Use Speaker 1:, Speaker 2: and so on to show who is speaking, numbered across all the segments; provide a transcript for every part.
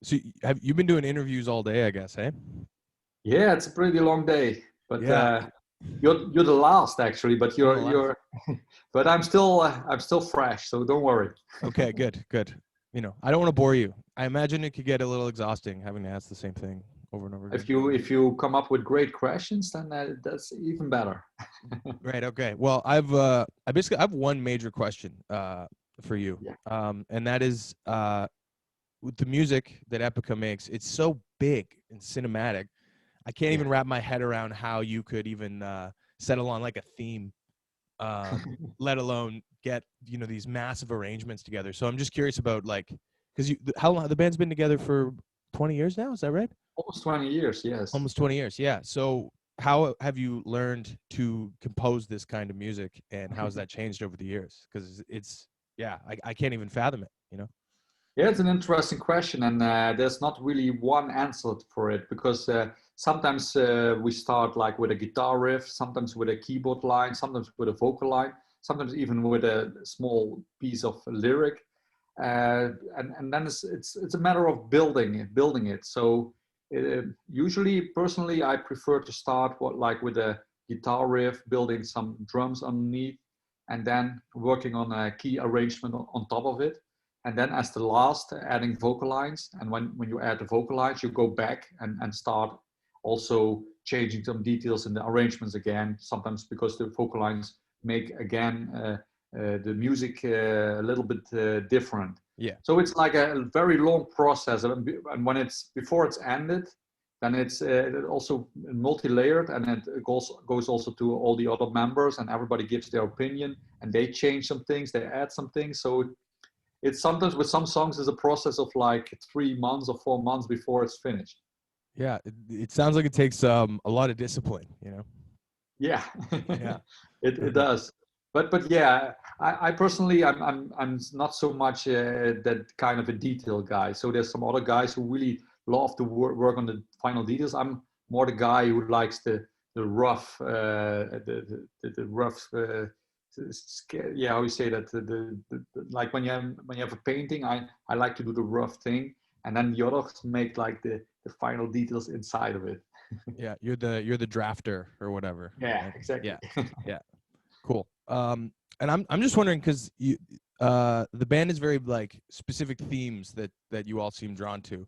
Speaker 1: So have you been doing interviews all day, I guess, hey?
Speaker 2: Yeah, it's a pretty long day, but
Speaker 1: Yeah,
Speaker 2: you're the last actually. But
Speaker 1: I'm the last.
Speaker 2: but I'm still fresh, so don't worry.
Speaker 1: Okay, good, good. I don't want to bore you. I imagine it could get a little exhausting having to ask the same thing over and over again.
Speaker 2: If you come up with great questions, then that's even better.
Speaker 1: Right. Okay. Well, I have one major question for you,
Speaker 2: Yeah,
Speaker 1: and that is with the music that Epica makes. It's so big and cinematic. I can't
Speaker 2: yeah.
Speaker 1: even wrap my head around how you could even settle on like a theme, let alone get these massive arrangements together. So I'm just curious about like, because how long the band's been together for 20 years now? Is that right?
Speaker 2: Almost 20 years, yes.
Speaker 1: Almost 20 years. Yeah. So how have you learned to compose this kind of music, and how has that changed over the years? Because yeah, I can't even fathom it.
Speaker 2: Yeah, it's an interesting question, and there's not really one answer for it because sometimes we start like with a guitar riff, sometimes with a keyboard line, sometimes with a vocal line, sometimes even with a small piece of lyric, and then it's a matter of building it. So usually, personally, I prefer to start like with a guitar riff, building some drums underneath, and then working on a key arrangement on top of it, and then as the last, adding vocal lines. And when you add the vocal lines, you go back and start also changing some details in the arrangements again, sometimes because the vocal lines make again the music a little bit different.
Speaker 1: Yeah.
Speaker 2: So it's like a very long process, and when it's before it's ended, then it's also multi-layered, and it goes also to all the other members, and everybody gives their opinion, and they change some things, they add some things. So it's sometimes with some songs is a process of like 3 months or 4 months before it's finished.
Speaker 1: Yeah. It sounds like it takes a lot of discipline.
Speaker 2: Yeah,
Speaker 1: Yeah.
Speaker 2: it does. But yeah, I personally I'm not so much that kind of a detail guy. So there's some other guys who really love to work on the final details. I'm more the guy who likes the rough the rough yeah, how you say that, like when you have a painting, I like to do the rough thing, and then the others make like the final details inside of it.
Speaker 1: Yeah. You're the drafter or whatever.
Speaker 2: Yeah,
Speaker 1: Right?
Speaker 2: exactly.
Speaker 1: Yeah. Yeah. Cool. And I'm just wondering because the band is very like specific themes that you all seem drawn to,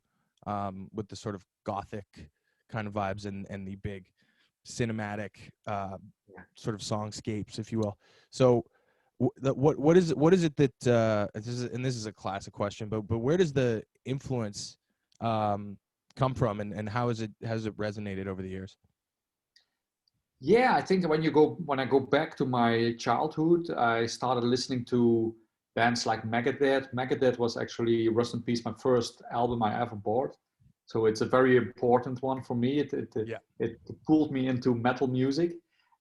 Speaker 1: with the sort of gothic kind of vibes and the big cinematic
Speaker 2: Yeah.
Speaker 1: sort of songscapes, if you will. So what is it that this is a classic question, but where does the influence come from, and how has it resonated over the years?
Speaker 2: Yeah, I think when I go back to my childhood, I started listening to bands like Megadeth. Megadeth was actually, rest in peace, my first album I ever bought. So it's a very important one for me.
Speaker 1: Yeah.
Speaker 2: It pulled me into metal music.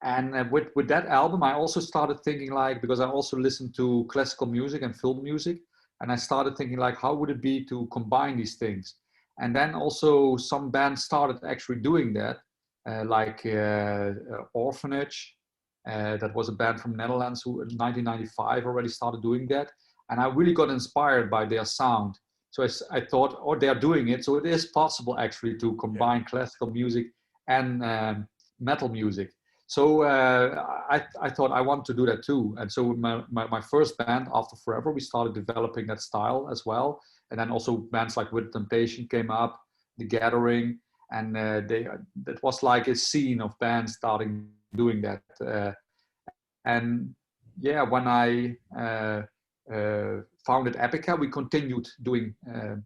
Speaker 2: And with that album, I also started thinking like, because I also listened to classical music and film music, and I started thinking like, how would it be to combine these things? And then also some bands started actually doing that, like Orphanage. That was a band from Netherlands who in 1995 already started doing that. And I really got inspired by their sound. So I thought, oh, they're doing it. So it is possible actually to
Speaker 1: Yeah.
Speaker 2: combine classical music and metal music. So I thought I want to do that too. And so my first band, After Forever, we started developing that style as well. And then also bands like With Temptation came up, The Gathering, and that was like a scene of bands starting doing that. And yeah, when I founded Epica, we continued doing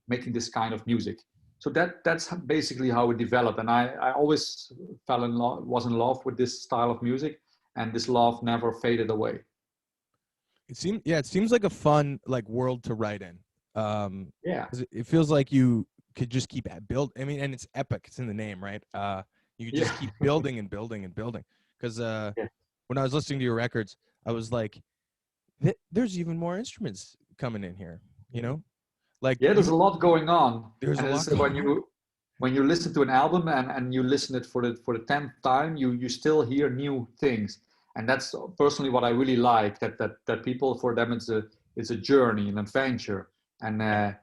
Speaker 2: making this kind of music. So that's basically how it developed. And I always was in love with this style of music, and this love never faded away.
Speaker 1: It seems like a fun like world to write in.
Speaker 2: Yeah,
Speaker 1: 'Cause it feels like you could just keep build. I mean, and it's epic. It's in the name, right? You could
Speaker 2: yeah,
Speaker 1: just keep building and building and building. Because
Speaker 2: yeah.
Speaker 1: when I was listening to your records, I was like, there's even more instruments coming in here. You know, like
Speaker 2: Yeah, there's a lot going on,
Speaker 1: there's a
Speaker 2: and
Speaker 1: lot
Speaker 2: it's
Speaker 1: going on.
Speaker 2: when you listen to an album and you listen it for the 10th time, you still hear new things, and that's personally what I really like. That people, for them it's a journey, an adventure, and
Speaker 1: Yeah.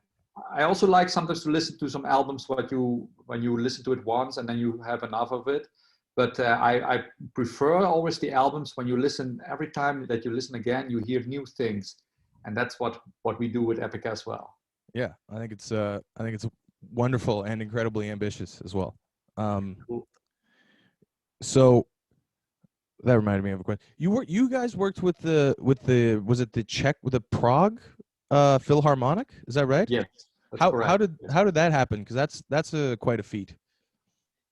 Speaker 2: I also like sometimes to listen to some albums when you listen to it once and then you have enough of it. But I prefer always the albums when you listen. Every time that you listen again, you hear new things, and that's what we do with Epica as well.
Speaker 1: Yeah, I think it's wonderful and incredibly ambitious as well.
Speaker 2: Cool.
Speaker 1: So that reminded me of a question. You guys worked with the was it the Czech with the Prague Philharmonic? Is that right?
Speaker 2: Yes, that's correct. Yes.
Speaker 1: How did that happen? Because that's a quite a feat.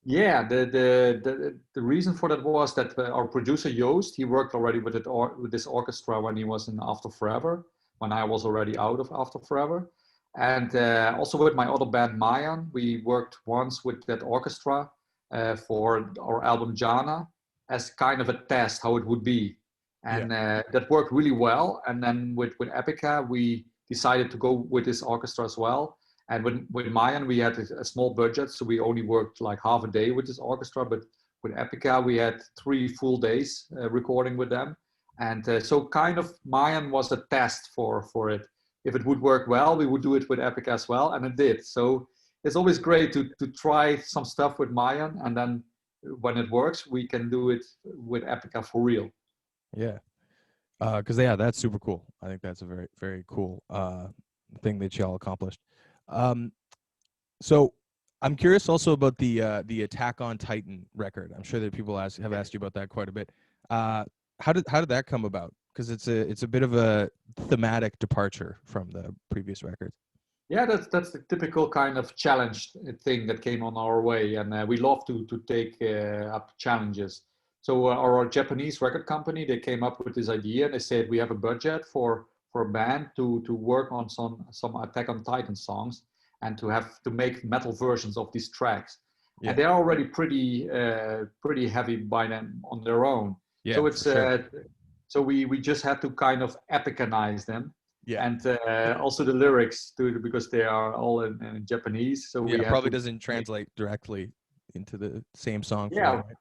Speaker 2: Yeah, the reason for that was that our producer Joost, he worked already with with this orchestra when he was in After Forever, when I was already out of After Forever, and also with my other band Mayan, we worked once with that orchestra for our album Jana as kind of a test how it would be,
Speaker 1: Yeah.
Speaker 2: and that worked really well. And then with Epica, we decided to go with this orchestra as well. And with Mayan, we had a small budget, so we only worked like half a day with this orchestra. But with Epica, we had 3 full days recording with them. And so kind of Mayan was a test for it. If it would work well, we would do it with Epica as well, and it did. So it's always great to try some stuff with Mayan, and then when it works, we can do it with Epica for real.
Speaker 1: Yeah. Because yeah, that's super cool. I think that's a very very cool thing that y'all accomplished. Um, so I'm curious also about the Attack on Titan record. I'm sure that people have asked you about that quite a bit. How did that come about? Because it's a bit of a thematic departure from the previous records.
Speaker 2: Yeah, that's the typical kind of challenge thing that came on our way, and we love to take up challenges. So our Japanese record company, they came up with this idea, and they said we have a budget for a band to work on some Attack on Titan songs and to have to make metal versions of these tracks.
Speaker 1: Yeah.
Speaker 2: And they're already pretty heavy by them on their own.
Speaker 1: Yeah.
Speaker 2: So it's
Speaker 1: for sure.
Speaker 2: so we just had to kind of epicanize them,
Speaker 1: Yeah.
Speaker 2: and also the lyrics too, because they are all in Japanese. So
Speaker 1: Yeah.
Speaker 2: we had
Speaker 1: Probably
Speaker 2: to
Speaker 1: doesn't translate directly into the same song for them,
Speaker 2: yeah,
Speaker 1: right?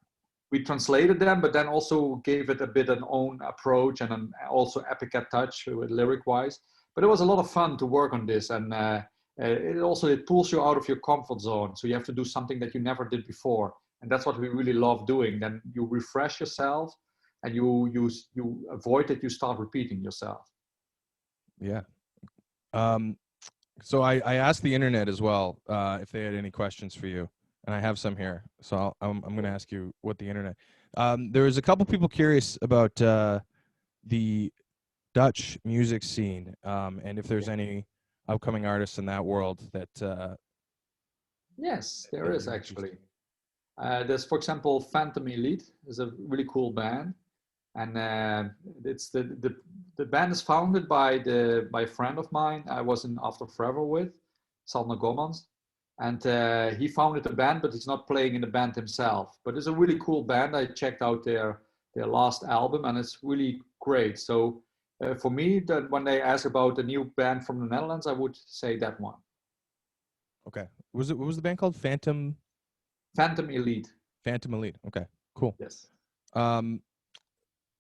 Speaker 2: we translated them, but then also gave it a bit an own approach and also Epica touch with lyric wise. But it was a lot of fun to work on this, and it pulls you out of your comfort zone. So you have to do something that you never did before, and that's what we really love doing. Then you refresh yourself, and you avoid that you start repeating yourself.
Speaker 1: Yeah. Um, so I asked the internet as well if they had any questions for you, and I have some here. So I'm going to ask you what the internet. There was a couple people curious about the Dutch music scene, and if there's any upcoming artists in that world that.
Speaker 2: Yes, there
Speaker 1: that
Speaker 2: is
Speaker 1: you're
Speaker 2: actually.
Speaker 1: interested
Speaker 2: There's, for example, Phantom Elite is a really cool band, and it's the band is founded by a friend of mine I was in After Forever with, Sander Gommans, and he founded the band, but he's not playing in the band himself. But it's a really cool band. I checked out their last album, and it's really great. So for me, that when they ask about a new band from the Netherlands, I would say that one,
Speaker 1: Okay. What was the band called?
Speaker 2: Phantom Elite.
Speaker 1: Phantom Elite. Okay. Cool.
Speaker 2: Yes.
Speaker 1: Um,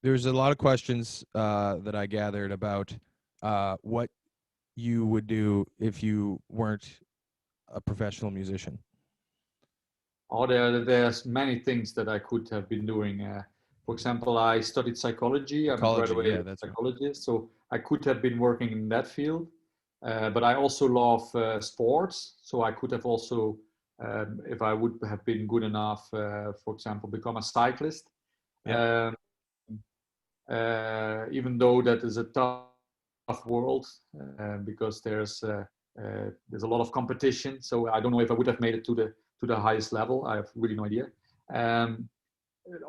Speaker 1: there's a lot of questions that I gathered about what you would do if you weren't a professional musician.
Speaker 2: Oh, there's many things that I could have been doing. For example, I studied psychology. I'm a
Speaker 1: Psychology, yeah,
Speaker 2: graduated
Speaker 1: that's right.
Speaker 2: psychologist, so I could have been working in that field. But I also love sports, so I could have also, if I would have been good enough, for example, become a cyclist.
Speaker 1: Yeah.
Speaker 2: Um, even though that is a tough world because there's a lot of competition. So I don't know if I would have made it to the highest level. I have really no idea. Um,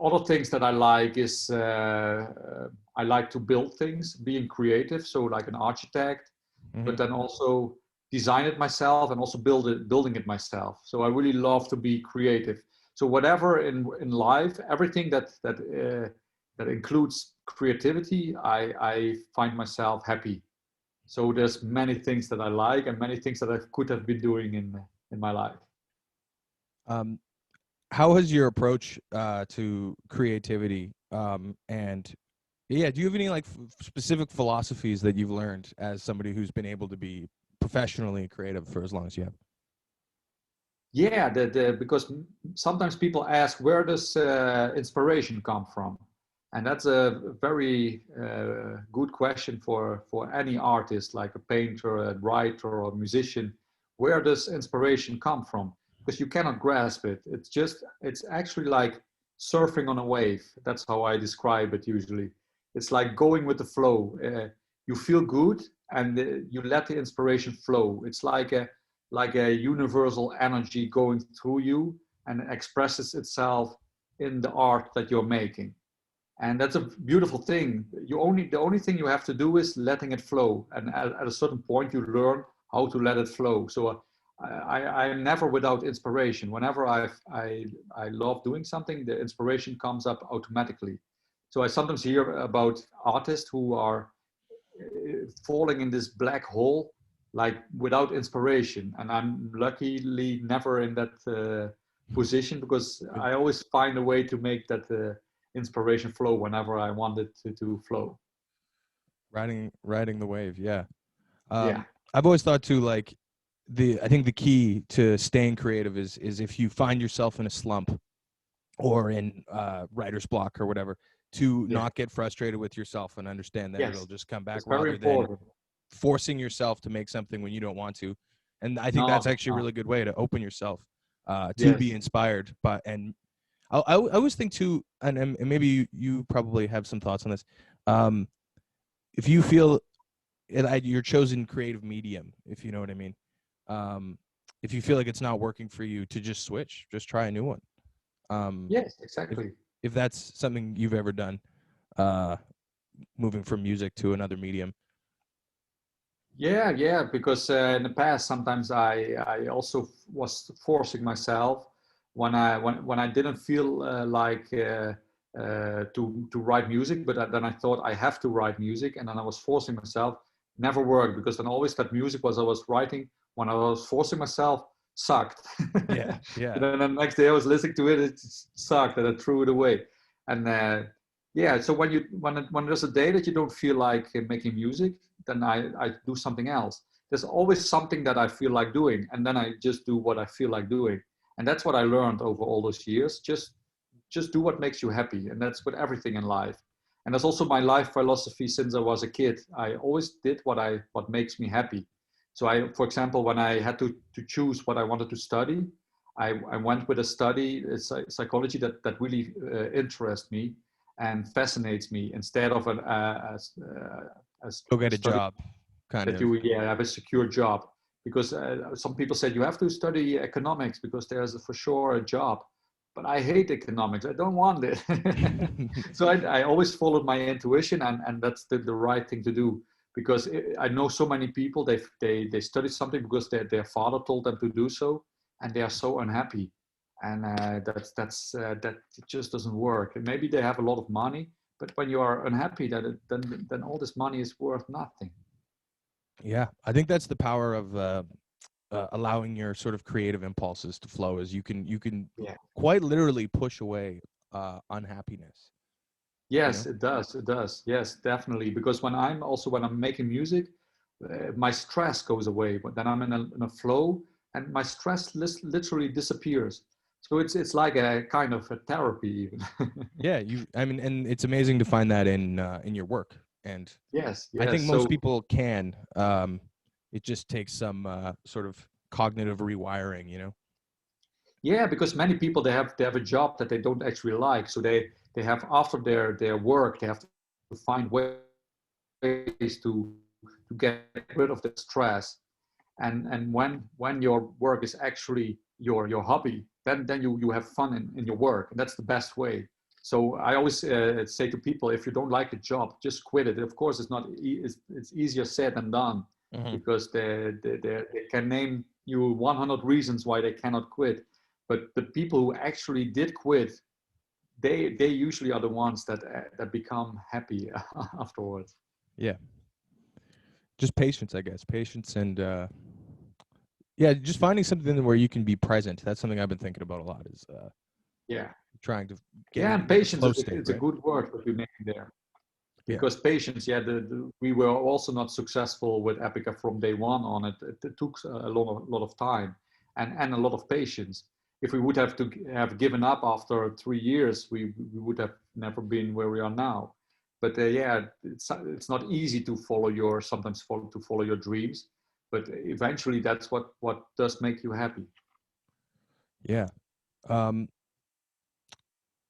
Speaker 2: Other things that I like is I like to build things, being creative. So like an architect,
Speaker 1: Mm-hmm.
Speaker 2: but then also design it myself and also building it myself. So I really love to be creative. So whatever in life, everything that includes creativity, I find myself happy. So there's many things that I like and many things that I could have been doing in my life.
Speaker 1: Um, how has your approach to creativity and yeah, do you have any like specific philosophies that you've learned as somebody who's been able to be professionally creative for as long as you have?
Speaker 2: Yeah, because sometimes people ask, where does inspiration come from? And that's a very good question for any artist, like a painter, a writer, or a musician. Where does inspiration come from? Because you cannot grasp it. It's actually like surfing on a wave. That's how I describe it usually. It's like going with the flow. You feel good, and you let the inspiration flow. It's like a universal energy going through you and expresses itself in the art that you're making. And that's a beautiful thing. The only thing you have to do is letting it flow, and at a certain point you learn how to let it flow. So I'm never without inspiration. Whenever I love doing something, the inspiration comes up automatically. So I sometimes hear about artists who are falling in this black hole, like without inspiration, and I'm luckily never in that position, because I always find a way to make that inspiration flow whenever I want it to flow.
Speaker 1: Riding the wave. Yeah.
Speaker 2: Yeah.
Speaker 1: I've always thought too, like I think the key to staying creative is if you find yourself in a slump or in writer's block or whatever, to not get frustrated with yourself and understand that it'll just come back,
Speaker 2: it's very
Speaker 1: rather than
Speaker 2: important.
Speaker 1: forcing yourself to make something when you don't want to. And I think
Speaker 2: No,
Speaker 1: that's actually a
Speaker 2: no.
Speaker 1: really good way to open yourself to be
Speaker 2: Yes.
Speaker 1: inspired. But and I always think too, and maybe you probably have some thoughts on this. If you feel your chosen creative medium, if you know what I mean, if you feel like it's not working for you, to just switch, just try a new one.
Speaker 2: Yes, exactly.
Speaker 1: If that's something you've ever done, moving from music to another medium.
Speaker 2: Yeah, because in the past sometimes I also was forcing myself when I didn't feel to write music, but then I thought I have to write music, and then I was forcing myself. Never worked, because then always that music was I was writing when I was forcing myself sucked.
Speaker 1: Yeah.
Speaker 2: And then the next day I was listening to it, it sucked, and I threw it away. And yeah, so when there's a day that you don't feel like making music, then I do something else. There's always something that I feel like doing, and then I just do what I feel like doing. And that's what I learned over all those years. Just do what makes you happy, and that's with everything in life. And that's also my life philosophy since I was a kid. I always did what makes me happy. So for example, when I had to choose what I wanted to study, I went with a study, psychology, that really interests me and fascinates me, instead of
Speaker 1: Go get a
Speaker 2: study
Speaker 1: job, kind
Speaker 2: that
Speaker 1: of.
Speaker 2: you have a secure job. Because some people said you have to study economics because there's for sure a job. But I hate economics. I don't want it. So I always followed my intuition, and that's the right thing to do. Because I know so many people, they studied something because their father told them to do so, and they are so unhappy. And that it just doesn't work. And maybe they have a lot of money, but when you are unhappy, then all this money is worth nothing.
Speaker 1: Yeah, I think that's the power of allowing your sort of creative impulses to flow. Is you can
Speaker 2: Yeah.
Speaker 1: quite literally push away unhappiness.
Speaker 2: Yes, it does. It does. Yes, definitely. Because when I'm making music, my stress goes away. But then I'm in a flow, and my stress literally disappears. So it's like a kind of a therapy even.
Speaker 1: Yeah, I mean, and it's amazing to find that in your work. And
Speaker 2: Yes,
Speaker 1: I think
Speaker 2: yes.
Speaker 1: most
Speaker 2: So
Speaker 1: people can. It just takes some sort of cognitive rewiring, you know.
Speaker 2: yeah, because many people they have a job that they don't actually like. So they have, after their work, they have to find ways to get rid of the stress. And when your work is actually your hobby, then you have fun in your work, and that's the best way. So I always say to people, if you don't like a job, just quit it. Of course, it's not it's easier said than done,
Speaker 1: Mm-hmm.
Speaker 2: because they can name you 100 reasons why they cannot quit. But the people who actually did quit, they usually are the ones that become happy afterwards.
Speaker 1: Yeah, just patience, I guess. Patience and yeah, just finding something where you can be present. That's something I've been thinking about a lot. Is
Speaker 2: Yeah.
Speaker 1: trying to get
Speaker 2: Yeah,
Speaker 1: in
Speaker 2: and
Speaker 1: into the
Speaker 2: patience
Speaker 1: flow
Speaker 2: is
Speaker 1: state,
Speaker 2: it's a
Speaker 1: right?
Speaker 2: good word that we make there. because patience. Yeah, we were also not successful with Epica from day one on it. It took a lot of time and a lot of patience. If we would have given up after 3 years, we would have never been where we are now. But yeah, it's not easy to follow your dreams, but eventually that's what does make you happy.
Speaker 1: Yeah. Um,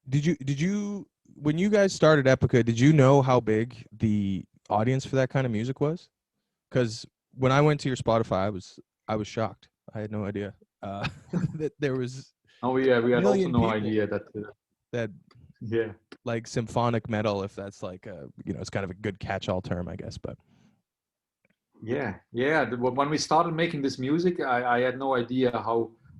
Speaker 1: did you when you guys started Epica, did you know how big the audience for that kind of music was? Because when I went to your Spotify, I was shocked. I had no idea that there was
Speaker 2: Oh yeah, we
Speaker 1: a
Speaker 2: had also
Speaker 1: million
Speaker 2: no
Speaker 1: people
Speaker 2: idea that.
Speaker 1: that
Speaker 2: Yeah.
Speaker 1: like symphonic metal, if that's like a, it's kind of a good catch-all term, I guess. But
Speaker 2: Yeah, yeah. When we started making this music, I had no idea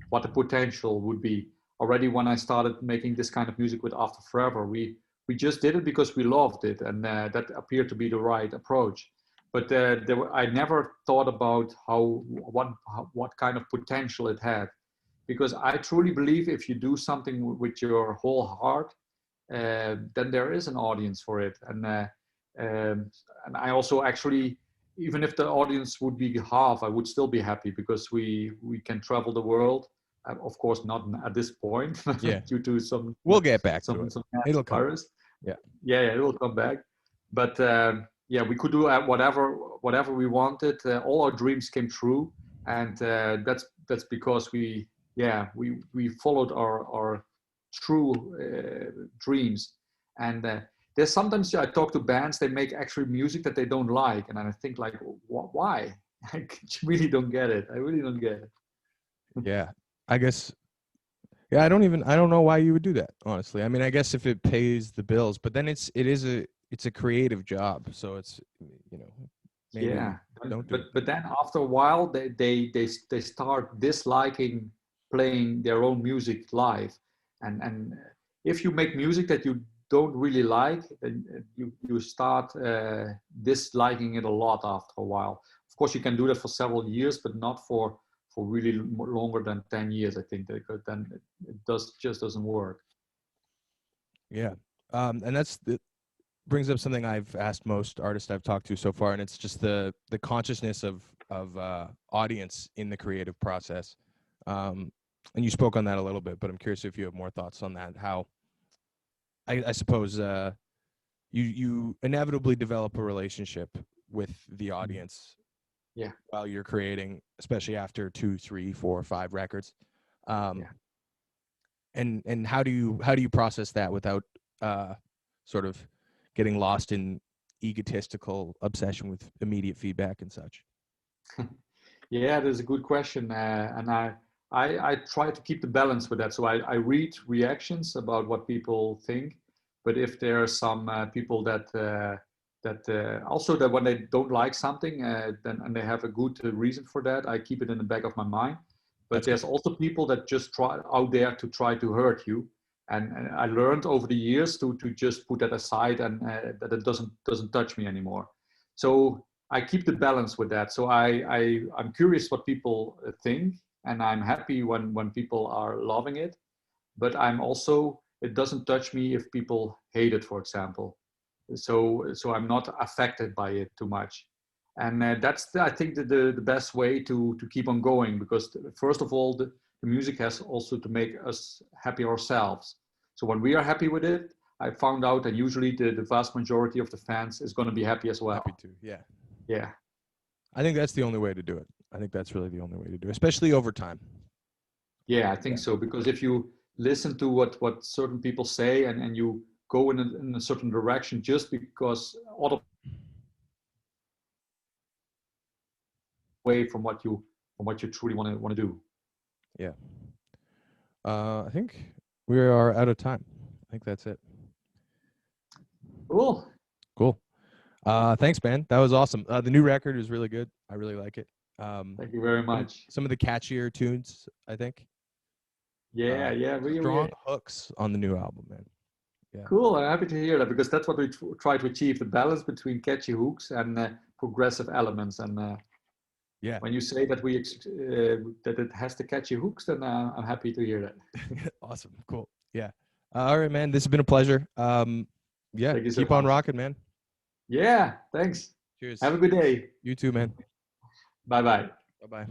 Speaker 2: what the potential would be. Already when I started making this kind of music with After Forever, we just did it because we loved it, and that appeared to be the right approach. But I never thought about what kind of potential it had, because I truly believe if you do something with your whole heart, then there is an audience for it. And I also actually, even if the audience would be half, I would still be happy because we can travel the world. Of course, not at this point
Speaker 1: yeah,
Speaker 2: due to some
Speaker 1: we'll get back to it.
Speaker 2: some
Speaker 1: It'll come.
Speaker 2: virus.
Speaker 1: Yeah.
Speaker 2: Yeah, it will come back. But yeah, we could do whatever we wanted. All our dreams came true, and that's because we followed our true dreams. And there's sometimes I talk to bands, they make actually music that they don't like, and I think like, why? I really don't get it. I really don't get it.
Speaker 1: Yeah, I guess. Yeah, I don't know why you would do that, honestly. I mean, I guess if it pays the bills, but then it's a creative job, so it's maybe
Speaker 2: Yeah,
Speaker 1: don't do it.
Speaker 2: but then after a while they start disliking playing their own music live, and if you make music that you don't really like, then you start disliking it a lot after a while. Of course, you can do that for several years, but not for really longer than 10 years, I think, because then it just doesn't work.
Speaker 1: Yeah, and brings up something I've asked most artists I've talked to so far, and it's just the consciousness of audience in the creative process. And you spoke on that a little bit, but I'm curious if you have more thoughts on that. How I suppose you inevitably develop a relationship with the audience,
Speaker 2: Yeah.
Speaker 1: while you're creating, especially after 2, 3, 4, 5 records.
Speaker 2: Yeah.
Speaker 1: And how do you process that without sort of getting lost in egotistical obsession with immediate feedback and such?
Speaker 2: Yeah, that's a good question, and I try to keep the balance with that. So I read reactions about what people think, but if there are some people that also that when they don't like something, then and they have a good reason for that, I keep it in the back of my mind. But
Speaker 1: That's
Speaker 2: there's
Speaker 1: good.
Speaker 2: also people that just try out there to try to hurt you, and I learned over the years to just put that aside, and that it doesn't touch me anymore. So I keep the balance with that. So I'm curious what people think, and I'm happy when people are loving it. But I'm also, it doesn't touch me if people hate it, for example. So I'm not affected by it too much, and that's I think the best way to keep on going, because first of all the music has also to make us happy ourselves. So when we are happy with it, I found out that usually the vast majority of the fans is going to be happy as well.
Speaker 1: Happy to, yeah.
Speaker 2: Yeah.
Speaker 1: I think that's the only way to do it. I think that's really the only way to do it, especially over time.
Speaker 2: Yeah, I think
Speaker 1: Yeah.
Speaker 2: so, because if you listen to what certain people say, and you go in a certain direction just because other way from what you truly want to do.
Speaker 1: Yeah. I think we are out of time. I think that's it.
Speaker 2: Cool.
Speaker 1: Cool. Thanks, man. That was awesome. The new record is really good. I really like it.
Speaker 2: Thank you very much.
Speaker 1: Some of the catchier tunes, I think.
Speaker 2: Yeah, really,
Speaker 1: Strong hooks on the new album, man. Yeah.
Speaker 2: Cool. I'm happy to hear that, because that's what we try to achieve, the balance between catchy hooks and progressive elements. And
Speaker 1: Yeah.
Speaker 2: when you say that that it has the catchy hooks, then I'm happy to hear that.
Speaker 1: Awesome. Cool. Yeah. All right, man. This has been a pleasure. Yeah.
Speaker 2: Thank you so
Speaker 1: Keep on
Speaker 2: much.
Speaker 1: rocking, man.
Speaker 2: Yeah, thanks.
Speaker 1: Cheers.
Speaker 2: Have a good day.
Speaker 1: You too, man.
Speaker 2: Bye bye.
Speaker 1: Bye bye.